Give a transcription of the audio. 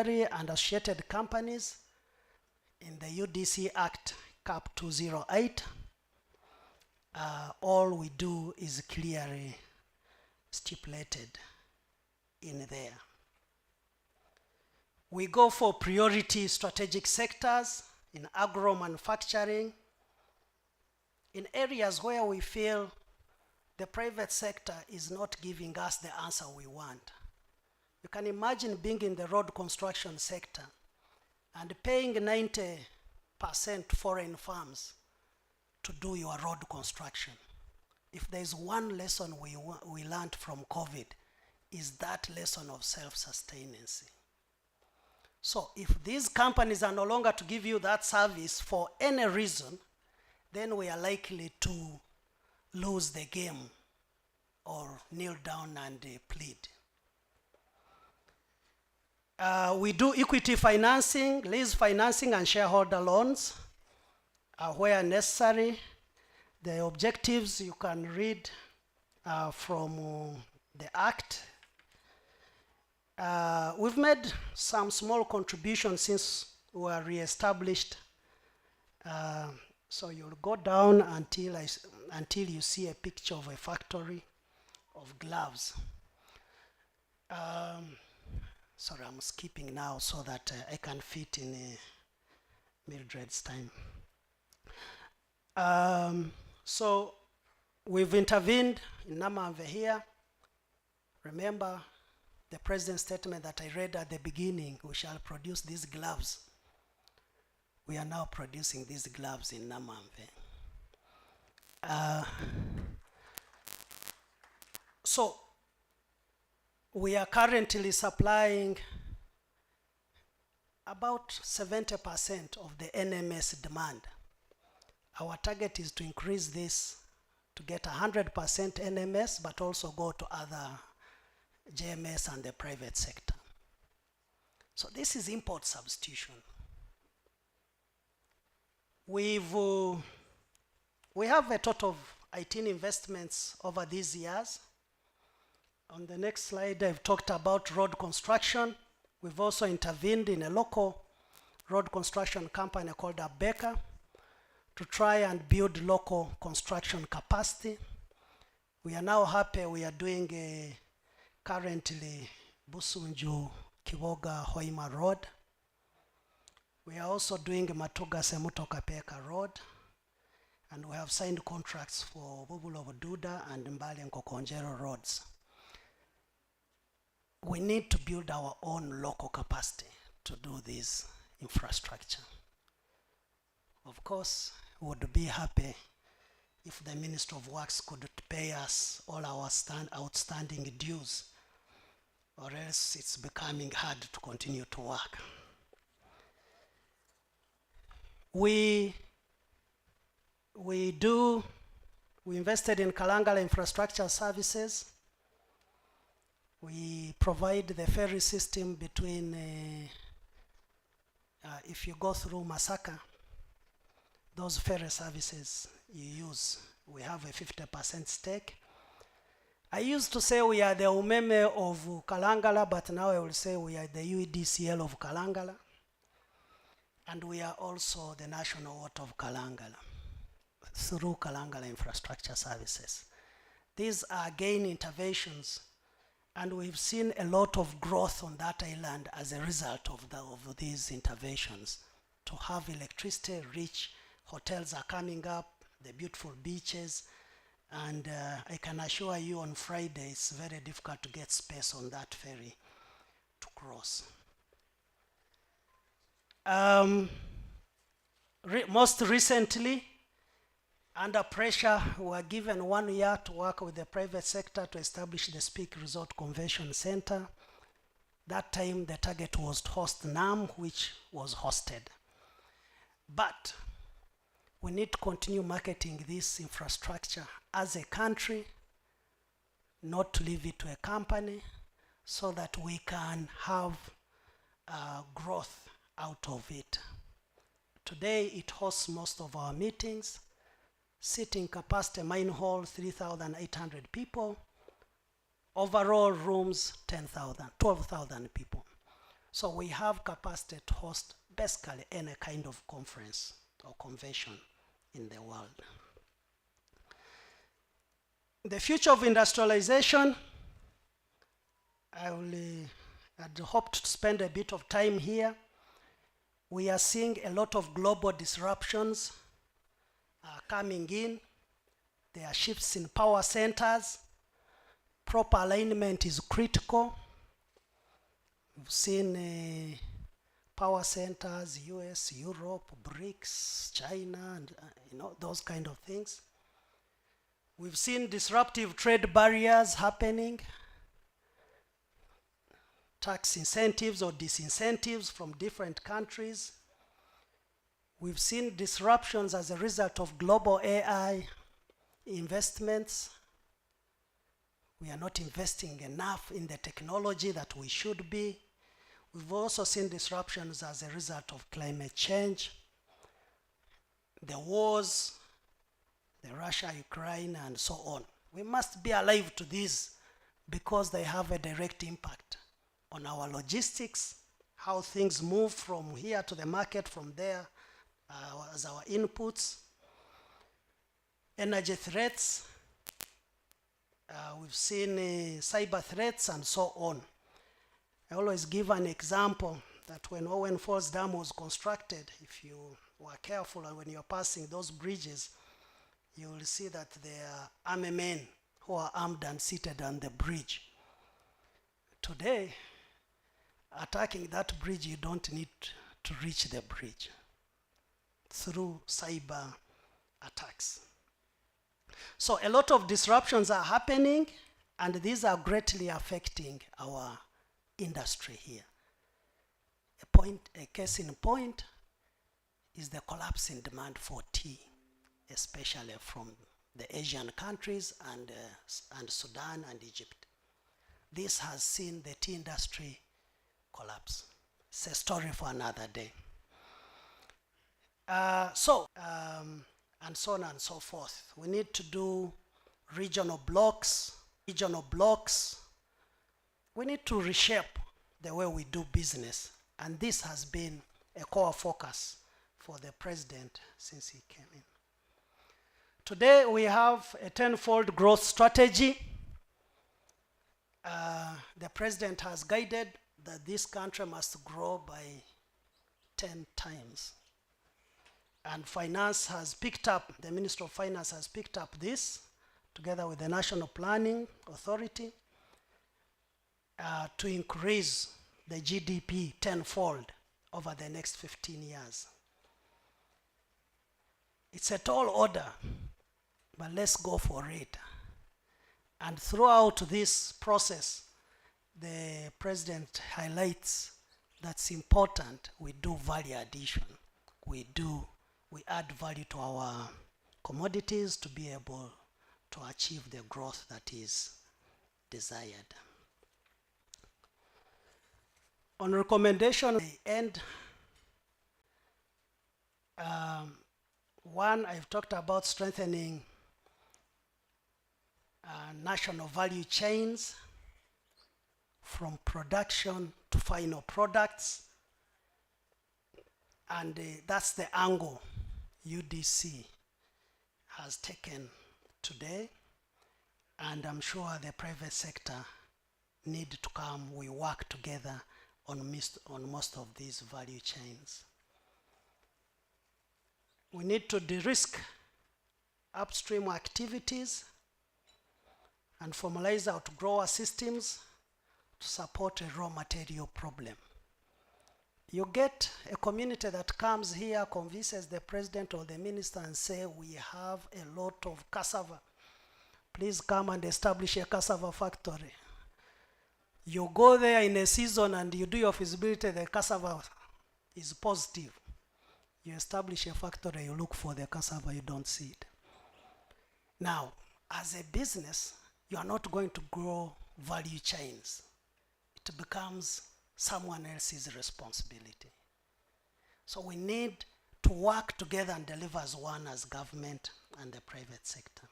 subsidiary and associated companies in the UDC Act Cap 208. All we do is clearly stipulated in there. We go for priority strategic sectors in agro-manufacturing, in areas where we feel the private sector is not giving us the answer we want. You can imagine being in the road construction sector and paying 90% foreign firms to do your road construction. If there's one lesson we learned from COVID, is that lesson of self-sustenance. So if these companies are no longer to give you that service for any reason, then we are likely to lose the game or kneel down and plead. We do equity financing, lease financing, and shareholder loans where necessary. The objectives you can read from the Act. We've made some small contributions since we were re-established. So you'll go down until you see a picture of a factory of gloves. Sorry, I'm skipping now so that I can fit in Mildred's time. So we've intervened in Namamve here. Remember the president's statement that I read at the beginning, we shall produce these gloves. We are now producing these gloves in Namamve. So we are currently supplying about 70% of the NMS demand. Our target is to increase this to get 100% NMS, but also go to other JMS and the private sector. So this is import substitution. We have a total of 18 investments over these years. On the next slide, I've talked about road construction. We've also intervened in a local road construction company called Abeka to try and build local construction capacity. We are now happy we are doing currently Busunju Kiboga Hoima Road. We are also doing Matuga Semuto Kapeka Road, and we have signed contracts for Bubulovo Duda and Mbali and Kokonjero roads. We need to build our own local capacity to do this infrastructure. Of course, we would be happy if the Minister of Works could pay us all our outstanding dues, or else it's becoming hard to continue to work. We invested in Kalangala Infrastructure Services. We provide the ferry system between, if you go through Masaka, those ferry services you use, we have a 50% stake. I used to say we are the Umeme of Kalangala, but now I will say we are the UEDCL of Kalangala. And we are also the National Water of Kalangala through Kalangala Infrastructure Services. These are again interventions, and we've seen a lot of growth on that island as a result of these interventions. To have electricity, rich hotels are coming up, the beautiful beaches, and I can assure you on Friday it's very difficult to get space on that ferry to cross. Most recently, under pressure, we were given 1 year to work with the private sector to establish the Speak Resort Convention Center. That time, the target was to host NAM, which was hosted. But we need to continue marketing this infrastructure as a country, not to leave it to a company, so that we can have growth out of it. Today, it hosts most of our meetings. Seating capacity, main hall, 3,800 people. Overall rooms, 12,000 people. So we have capacity to host basically any kind of conference or convention in the world. The future of industrialization, I'd hoped to spend a bit of time here. We are seeing a lot of global disruptions coming in. There are shifts in power centers. Proper alignment is critical. We've seen power centers, US, Europe, BRICS, China, and those kind of things. We've seen disruptive trade barriers happening, tax incentives or disincentives from different countries. We've seen disruptions as a result of global AI investments. We are not investing enough in the technology that we should be. We've also seen disruptions as a result of climate change, the wars, the Russia, Ukraine, and so on. We must be alive to these because they have a direct impact on our logistics, how things move from here to the market, from there as our inputs, energy threats. We've seen cyber threats and so on. I always give an example that when Owen Falls Dam was constructed, if you were careful and when you're passing those bridges, you will see that there are army men who are armed and seated on the bridge. Today, attacking that bridge, you don't need to reach the bridge through cyber attacks. So a lot of disruptions are happening, and these are greatly affecting our industry here. A case in point is the collapse in demand for tea, especially from the Asian countries and Sudan and Egypt. This has seen the tea industry collapse. It's a story for another day. And so on and so forth. We need to do regional blocks. We need to reshape the way we do business. And this has been a core focus for the president since he came in. Today we have a 10-fold growth strategy. The president has guided that this country must grow by 10 times. And finance has picked up, the Minister of Finance has picked up this together with the National Planning Authority to increase the GDP 10-fold over the next 15 years. It's a tall order, but let's go for it. And throughout this process, the president highlights that's important. We do value addition. We add value to our commodities to be able to achieve the growth that is desired. On recommendation, I end. One, I've talked about strengthening national value chains from production to final products. And that's the angle UDC has taken today. And I'm sure the private sector need to come. We work together on most of these value chains. We need to de-risk upstream activities and formalize outgrower systems to support a raw material problem. You get a community that comes here, convinces the president or the minister and say, we have a lot of cassava. Please come and establish a cassava factory. You go there in a season and you do your feasibility, the cassava is positive. You establish a factory, you look for the cassava, you don't see it. Now, as a business, you are not going to grow value chains. It becomes someone else's responsibility. So we need to work together and deliver as one, as government and the private sector.